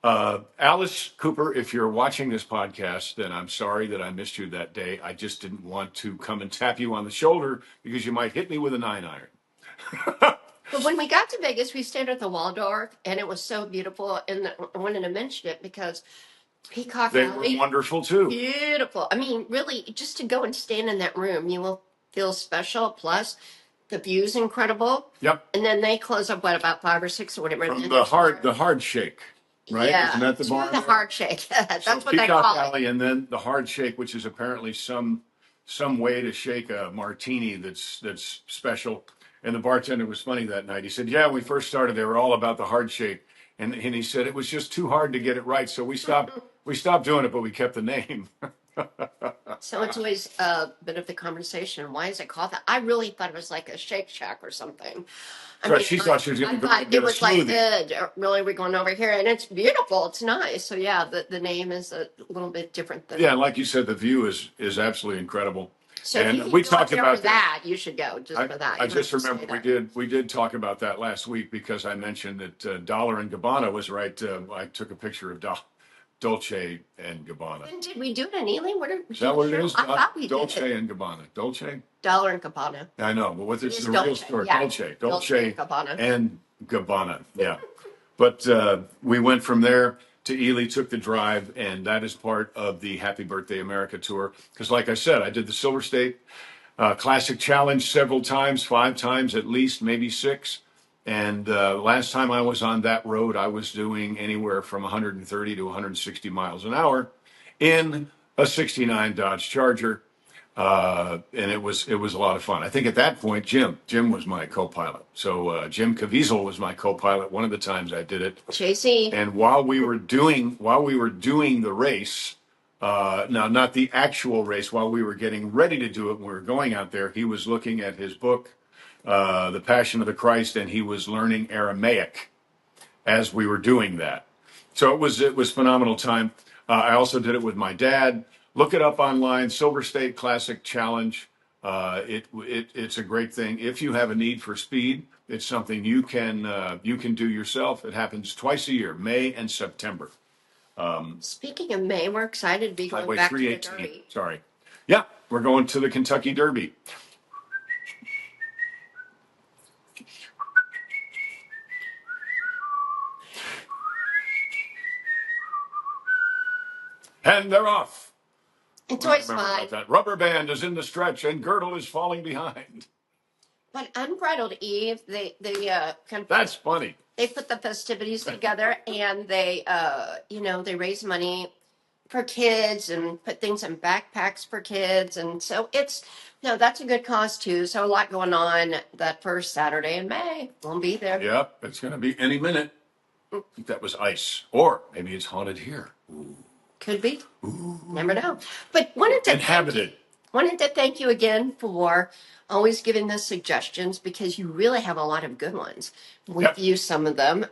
Alice Cooper. If you're watching this podcast, then I'm sorry that I missed you that day. I just didn't want to come and tap you on the shoulder because you might hit me with a 9-iron. But when we got to Vegas, we stayed at the Waldorf, and it was so beautiful. And I wanted to mention it because Peacock Alley, were wonderful too. Beautiful. I mean, really, just to go and stand in that room, you will feel special. Plus, the view's incredible. Yep. And then they close up about 5 or 6 or whatever. The hard shake, right? Yeah. Isn't that the bar? The hard shake. That's so what Peacock they call Alley, it. and then the hard shake, which is apparently some way to shake a martini that's special. And the bartender was funny that night. He said, "Yeah, when we first started, they were all about the hard shake." And he said it was just too hard to get it right, so we stopped doing it, but we kept the name. So it's always a bit of the conversation. Why is it called that? I really thought it was like a Shake Shack or something. She thought she was going to go get a smoothie. Like, really, we're going over here, and it's beautiful. It's nice. So yeah, the name is a little bit different than. Yeah, like you said, the view is absolutely incredible. So and if you we talked about that. You should go for that. I just remember we did talk about that last week because I mentioned that Dollar and Gabbana was right. I took a picture of Dolce and Gabbana. And did we do it in Ely? Is that what it is? I thought we Dolce did. and Gabbana. Dolce? Dollar and Gabbana. I know, but what's the real store? Yeah. Dolce Gabbana. And Gabbana. Yeah. But we went from there to Ely, took the drive, and that is part of the Happy Birthday America tour. Because like I said, I did the Silver State Classic Challenge several times, 5 times at least, maybe 6. And last time I was on that road, I was doing anywhere from 130 to 160 miles an hour in a '69 Dodge Charger, and it was a lot of fun. I think at that point, Jim was my co-pilot. So Jim Caviezel was my co-pilot one of the times I did it. JC. And while we were doing the race, now not the actual race, while we were getting ready to do it, when we were going out there, he was looking at his book. The Passion of the Christ, and he was learning Aramaic as we were doing that. So it was phenomenal time. I also did it with my dad. Look it up online, Silver State Classic Challenge. It's a great thing. If you have a need for speed, it's something you can do yourself. It happens twice a year, May and September. Speaking of May, we're excited to be going back to the Derby. Sorry. Yeah, we're going to the Kentucky Derby. And they're off. And I Toy's remember fine. about that. Rubber band is in the stretch and girdle is falling behind. But Unbridled Eve, they kind of That's funny. they put the festivities together, and they they raise money for kids and put things in backpacks for kids, and so it's that's a good cause too. So a lot going on that first Saturday in May. We'll be there. Yep, it's going to be any minute. I think that was ice, or maybe it's haunted here. Could be. Never know. But wanted to thank you again for always giving us suggestions, because you really have a lot of good ones. We've Yep. used some of them.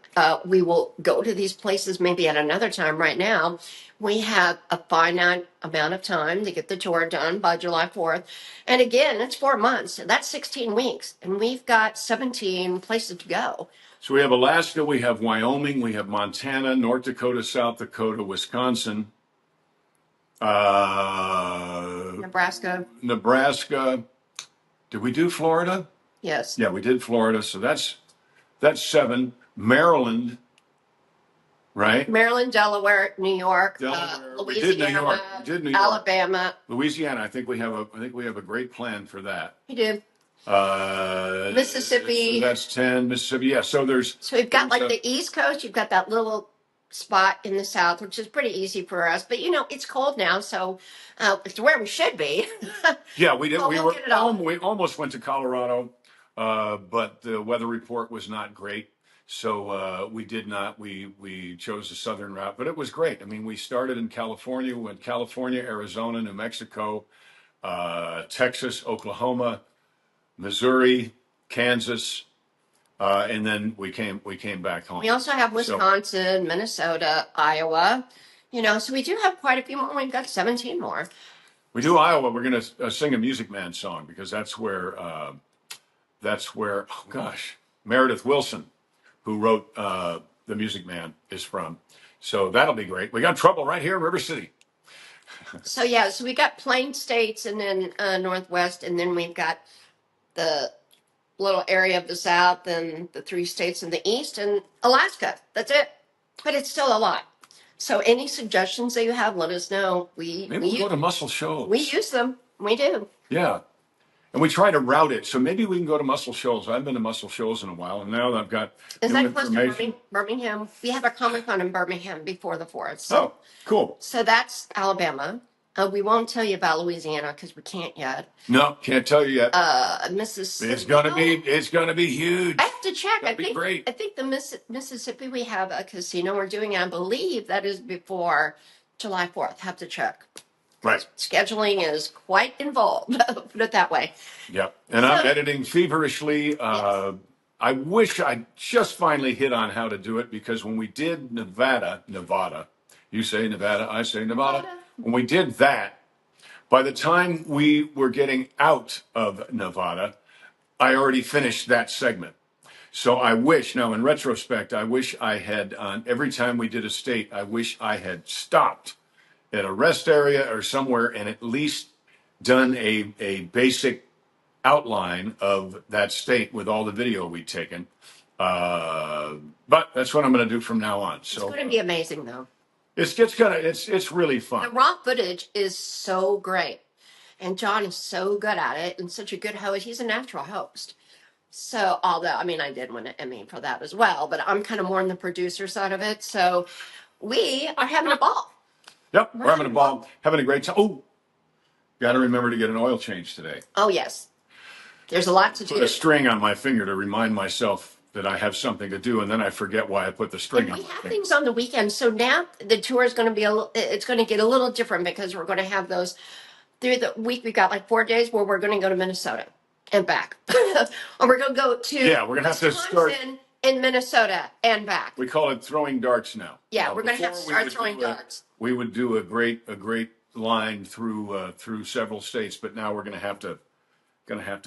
We will go to these places maybe at another time. Right now, we have a finite amount of time to get the tour done by July 4th. And again, it's 4 months. So that's 16 weeks. And we've got 17 places to go. So we have Alaska, we have Wyoming, we have Montana, North Dakota, South Dakota, Wisconsin, Nebraska. Nebraska. Did we do Florida? Yes. Yeah, we did Florida. So that's 7. Maryland, right? Maryland, Delaware, New York, Delaware. We Louisiana, did New York. We did New York. Alabama. Louisiana. I think we have a great plan for that. We do. Mississippi. So that's 10. Mississippi. Yeah. So we've got like the East Coast. You've got that little spot in the South, which is pretty easy for us. But it's cold now, so it's where we should be. Yeah, we did. Well, we we'll were. get it all. We almost went to Colorado, but the weather report was not great. So we did not. We chose the southern route, but it was great. I mean, we started in California. We went California, Arizona, New Mexico, Texas, Oklahoma, Missouri, Kansas, and then we came back home. We also have Wisconsin, Minnesota, Iowa. So we do have quite a few more. We've got 17 more. We do Iowa. We're going to sing a Music Man song, because that's where oh gosh, Meredith Willson, who wrote The Music Man, is from. So that'll be great. We got Trouble right here in River City. So we got Plain States, and then Northwest, and then we've got the little area of the South, and the 3 states in the East, and Alaska. That's it. But it's still a lot. So any suggestions that you have, let us know. Maybe we'll go to Muscle Shoals. We use them. We do. Yeah. And we try to route it. So maybe we can go to Muscle Shoals. I haven't been to Muscle Shoals in a while, and now I've got Is new that close to information. Birmingham? We have a Comic-Con in Birmingham before the 4th. Oh, cool. So that's Alabama. We won't tell you about Louisiana because we can't yet. No, can't tell you yet. Mississippi. It's gonna be huge. I have to check. That'd be great. I think the Mississippi, we have a casino we're doing. I believe that is before July 4th. Have to check. Right. Scheduling is quite involved. Put it that way. Yep. And I'm editing feverishly. Yes. I wish I just finally hit on how to do it, because when we did Nevada, you say Nevada, I say Nevada. When we did that, by the time we were getting out of Nevada, I already finished that segment. So I wish, now in retrospect, I wish I had, every time we did a state, I wish I had stopped at a rest area or somewhere and at least done a basic outline of that state with all the video we'd taken. But that's what I'm going to do from now on. So it's going to be amazing, though. It's really fun. The raw footage is so great, and John is so good at it, and such a good host. He's a natural host. So, although I did win an Emmy for that as well, but I'm kind of more on the producer side of it. So, we are having a ball. Yep, we're having a ball, having a great time. Oh, got to remember to get an oil change today. Oh yes, there's a lot to do. Put a string on my finger to remind myself that I have something to do, and then I forget why I put the string on. We have things on the weekend, so now the tour is going to be it's going to get a little different, because we're going to have those through the week. We've got like 4 days where we're going to go to Minnesota and back, or we're going to go to we're going to have to start in Minnesota and back. We call it throwing darts now. Yeah, we're going to have to start throwing darts. We would do a great line through several states, but now we're going to have to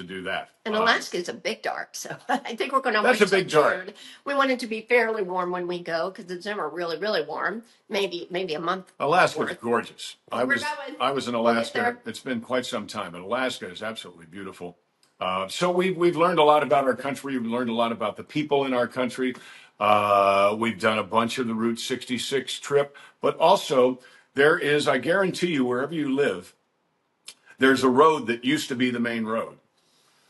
do that. And Alaska is a big dart, so I think we're going to. That's a big dart. We want it to be fairly warm when we go, because it's never really, really warm. Maybe a month. Alaska's gorgeous. I was in Alaska. We'll It's been quite some time, but Alaska is absolutely beautiful. So we've learned a lot about our country. We've learned a lot about the people in our country. We've done a bunch of the Route 66 trip, but also There is, I guarantee you, wherever you live, there's a road that used to be the main road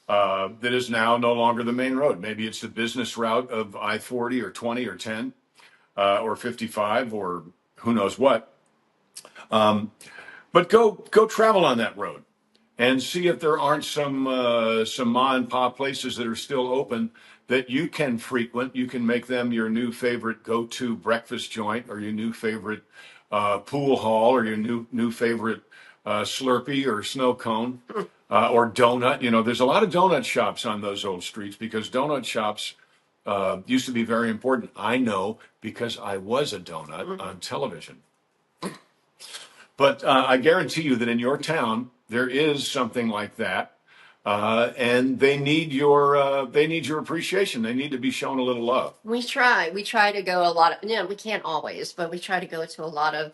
that is now no longer the main road. Maybe it's the business route of I-40 or 20 or 10 or 55 or who knows what. But go travel on that road and see if there aren't some ma and pa places that are still open that you can frequent. You can make them your new favorite go-to breakfast joint, or your new favorite pool hall, or your new favorite Slurpee or snow cone or donut. You know, there's a lot of donut shops on those old streets because donut shops used to be very important. I know because I was a donut on television. But I guarantee you that in your town there is something like that, and they need your appreciation. They need to be shown a little love. We try to go a lot of, we can't always, but we try to go to a lot of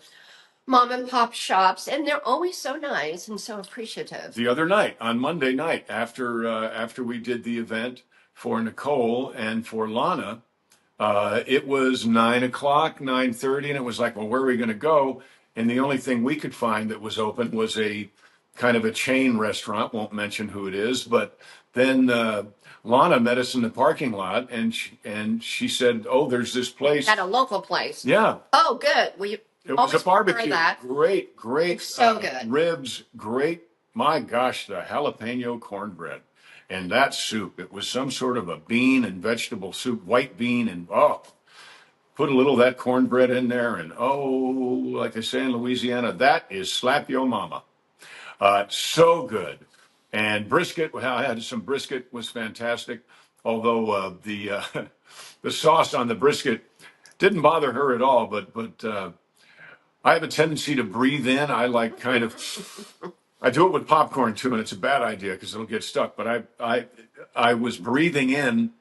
mom and pop shops, and they're always so nice and so appreciative. The other night, on Monday night, after we did the event for Nicole and for Lana, it was 9:00, 9:30, and it was like, well, where are we going to go? And the only thing we could find that was open was a kind of a chain restaurant. Won't mention who it is, but then Lana met us in the parking lot, and she said, "Oh, there's this place At a local place." Yeah. Oh, good. It was a barbecue. That. Great. So good. Ribs, great. My gosh, the jalapeno cornbread. And that soup, it was some sort of a bean and vegetable soup, white bean, and put a little of that cornbread in there, and like they say in Louisiana, that is slap your mama. So good. And brisket, I had some brisket, was fantastic. Although the sauce on the brisket didn't bother her at all, but I have a tendency to breathe in. I like I do it with popcorn too, and it's a bad idea because it'll get stuck. But I was breathing in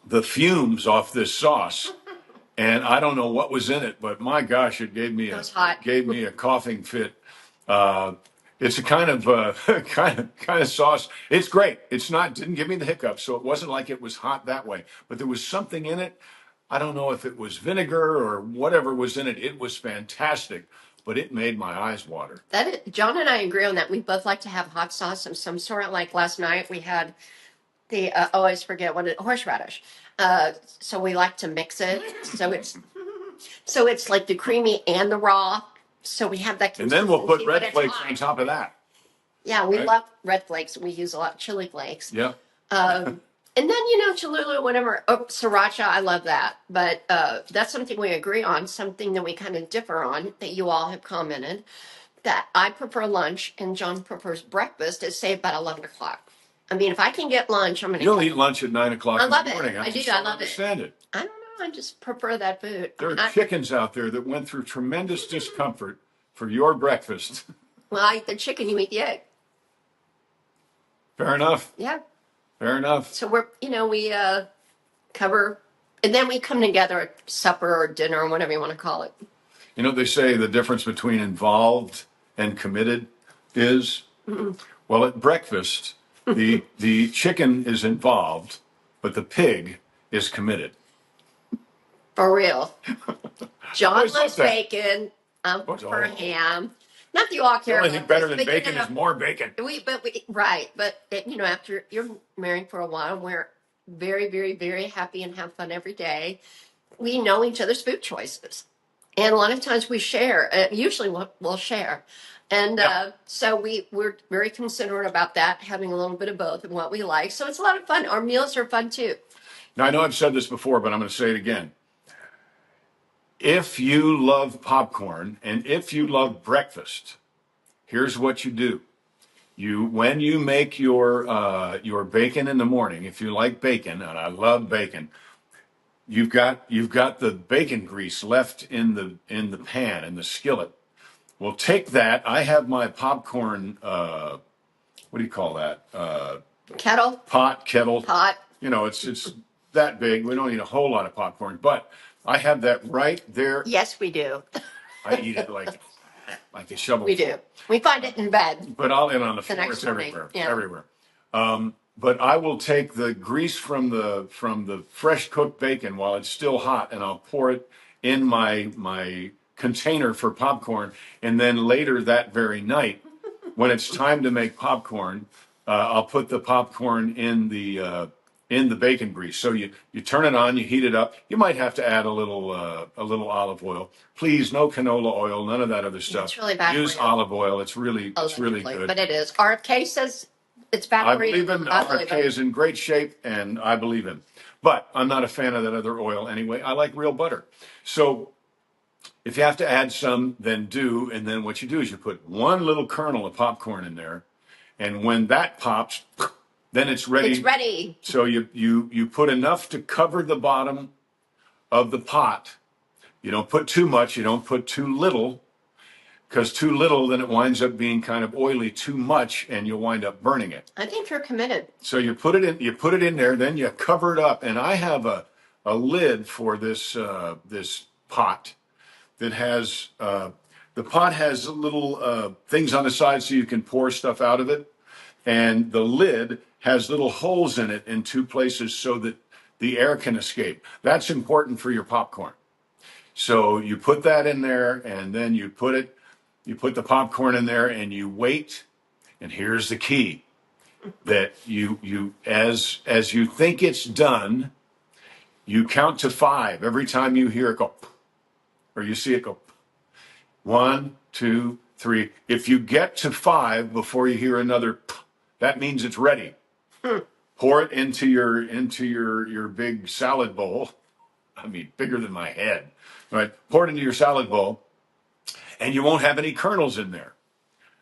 the fumes off this sauce, and I don't know what was in it, but my gosh, it gave me a coughing fit. It's a kind of sauce. It's great. Didn't give me the hiccups, so it wasn't like it was hot that way. But there was something in it. I don't know if it was vinegar or whatever was in it. It was fantastic, but it made my eyes water. John and I agree on that. We both like to have hot sauce of some sort. Like last night, we had the I always forget horseradish. So we like to mix it. So it's like the creamy and the raw. So we have that. And then we'll put red flakes on top of that. Yeah, we love red flakes. We use a lot of chili flakes. Yeah. And then, Cholula, whatever. Oh, sriracha, I love that. But that's something we agree on, something that we kind of differ on, that you all have commented, that I prefer lunch and John prefers breakfast at, say, about 11 o'clock. I mean, if I can get lunch, I'm going to. You'll eat lunch at 9 o'clock in the morning. I do. I love it. I don't know. I just prefer that food. There are chickens out there that went through tremendous discomfort for your breakfast. Well, I eat the chicken, you eat the egg. Fair enough. Yeah. Fair enough. So we cover, and then we come together at supper or dinner or whatever you want to call it. You know, they say the difference between involved and committed is, well, at breakfast, the chicken is involved, but the pig is committed. For real. John loves bacon. I prefer ham. Not that you all care. The only thing better than bacon is more bacon. Right. But, after you're married for a while, we're very, very, very happy and have fun every day. We know each other's food choices. And a lot of times we share. Usually we'll share. And so we're very considerate about that, having a little bit of both and what we like. So it's a lot of fun. Our meals are fun too. Now, I know I've said this before, but I'm going to say it again. If you love popcorn and if you love breakfast, here's what you do. When you make your bacon in the morning, if you like bacon, and I love bacon, you've got the bacon grease left in the pan, in the skillet. Well, take that. I have my popcorn, what do you call that? Kettle. Pot. It's that big. We don't need a whole lot of popcorn, but I have that right there. Yes, we do. I eat it like a shovel. We do. We find it in bed. But I'll eat on the floor. It's everywhere. Yeah. Everywhere. But I will take the grease from the fresh cooked bacon while it's still hot, and I'll pour it in my container for popcorn. And then later that very night, when it's time to make popcorn, I'll put the popcorn in the bacon grease. So you turn it on, you heat it up. You might have to add a little olive oil. Please, no canola oil, none of that other stuff. It's really bad Use for you. olive oil. It's really good. But it is. RFK says it's bad I for you. believe him. RFK is in great shape, and I believe him. But I'm not a fan of that other oil anyway. I like real butter. So if you have to add some, then do. And then what you do is you put one little kernel of popcorn in there, and when that pops, then it's ready. It's ready. So you put enough to cover the bottom of the pot. You don't put too much. You don't put too little, because too little, then it winds up being kind of oily. Too much, and you'll wind up burning it. I think you're committed. So you put it in. You put it in there. Then you cover it up. And I have a lid for this this pot that has the pot has little things on the side so you can pour stuff out of it, and the lid has little holes in it in two places so that the air can escape. That's important for your popcorn. So you put that in there, and then you put the popcorn in there, and you wait. And here's the key: that you as you think it's done, you count to 5 every time you hear it go, or you see it go. 1, 2, 3. If you get to 5 before you hear another, that means it's ready. Pour it into your big salad bowl. I mean, bigger than my head. Right? Pour it into your salad bowl, and you won't have any kernels in there,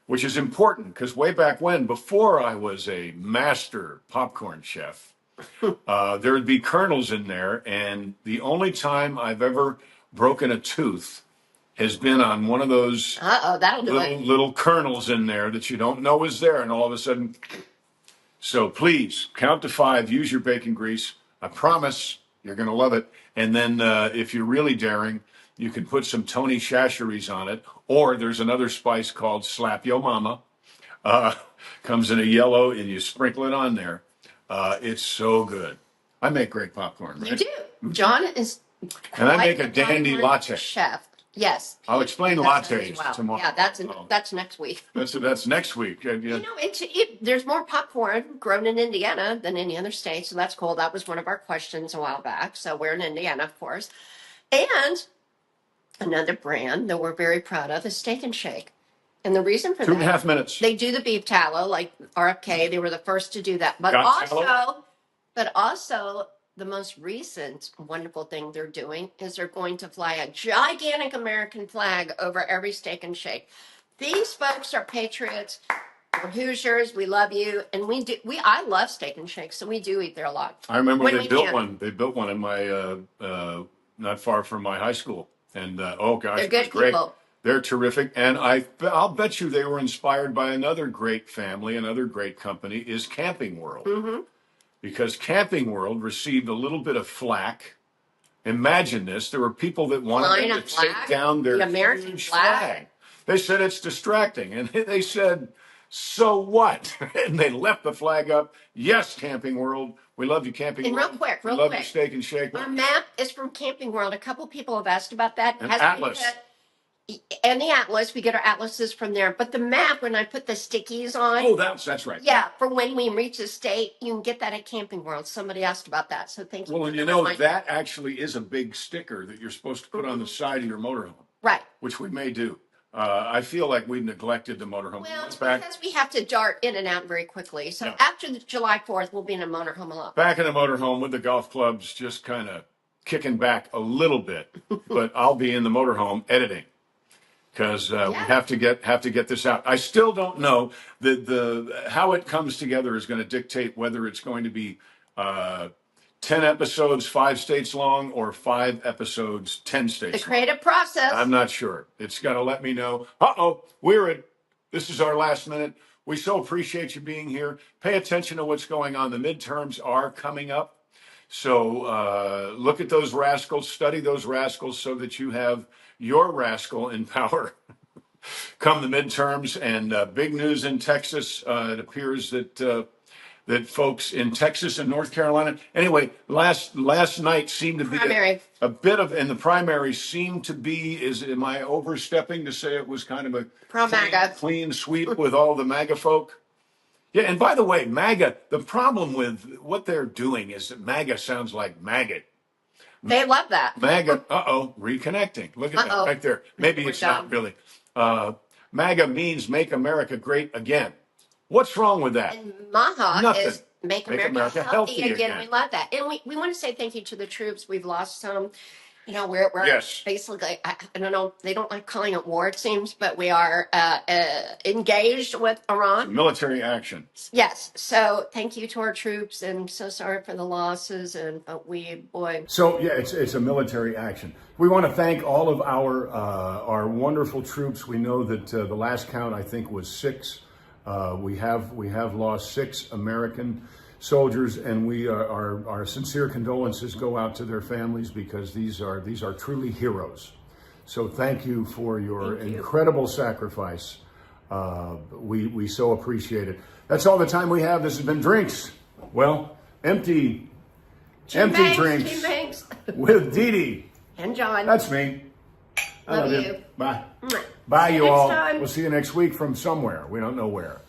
which is important because way back when, before I was a master popcorn chef, there would be kernels in there, and the only time I've ever broken a tooth has been on one of those that'll do little kernels in there that you don't know is there, and all of a sudden. So please count to 5. Use your bacon grease. I promise you're going to love it. And then if you're really daring, you can put some Tony Chachere's on it, or there's another spice called Slap Yo Mama. Comes in a yellow, and you sprinkle it on there. It's so good. I make great popcorn. Right? You do. John is. And I make a dandy latte. Chef. Yes. I'll explain lattes tomorrow. Yeah, that's next week. That's next week. You know, there's more popcorn grown in Indiana than any other state, so that's cool. That was one of our questions a while back. So we're in Indiana, of course. And another brand that we're very proud of is Steak and Shake. And the reason for 2.5 minutes. They do the beef tallow, like RFK. They were the first to do that. But also, the most recent wonderful thing they're doing is they're going to fly a gigantic American flag over every Steak and Shake. These folks are patriots. We're Hoosiers. We love you, and I love Steak and Shake, so we do eat there a lot. I remember when they built one. They built one in my not far from my high school, and oh gosh, they're good great. People. They're terrific, and I'll bet you they were inspired by another great family, another great company is Camping World. Mm-hmm. Because Camping World received a little bit of flack. Imagine this. There were people that wanted to take down their American huge flag. They said it's distracting. And they said, so what? And they left the flag up. Yes, Camping World. We love you, Camping World. And real quick. We love you, Steak and Shake. Our map is from Camping World. A couple people have asked about that. An atlas. And the atlas, we get our atlases from there. But the map, when I put the stickies on. Oh, that's right. Yeah, for when we reach the state, you can get that at Camping World. Somebody asked about that, so thank you. Well, and you know, that actually is a big sticker that you're supposed to put on the side of your motorhome. Right. Which we may do. I feel like we've neglected the motorhome. Well, it's because we have to dart in and out very quickly. So after the July 4th, we'll be in a motorhome a lot. Back in the motorhome with the golf clubs, just kind of kicking back a little bit. But I'll be in the motorhome editing. Because we have to get this out. I still don't know how it comes together is going to dictate whether it's going to be 10 episodes, 5 states long, or 5 episodes, 10 states. The creative process. I'm not sure. It's going to let me know. This is our last minute. We so appreciate you being here. Pay attention to what's going on. The midterms are coming up. So look at those rascals, study those rascals so that you have your rascal in power come the midterms. And big news in Texas. It appears that that folks in Texas and North Carolina, anyway, last night seemed to be Primary. a bit of, and the primary seemed to be, am I overstepping to say it was kind of a Pro-MAGA. clean sweep with all the MAGA folk? Yeah, and by the way, MAGA, the problem with what they're doing is that MAGA sounds like maggot. They love that. MAGA, reconnecting. Look at that right there. Maybe We're it's done. not really. MAGA means make America great again. What's wrong with that? And MAHA Nothing. is make America healthy again. We love that. And we want to say thank you to the troops. We've lost some. You know, we're Yes. basically, I don't know, they don't like calling it war, it seems, but we are engaged with Iran. Military action. Yes. So thank you to our troops, and so sorry for the losses. So yeah, it's a military action. We want to thank all of our wonderful troops. We know that the last count I think was 6. We have lost 6 American soldiers, and our sincere condolences go out to their families, because these are truly heroes. So thank you for your incredible sacrifice. We so appreciate it. That's all the time we have. This has been Drinks. Well, empty drinks with Dee Dee and John. That's me. I Love you. Bye. Mwah. Bye, See you you next all. time. We'll see you next week from somewhere. We don't know where.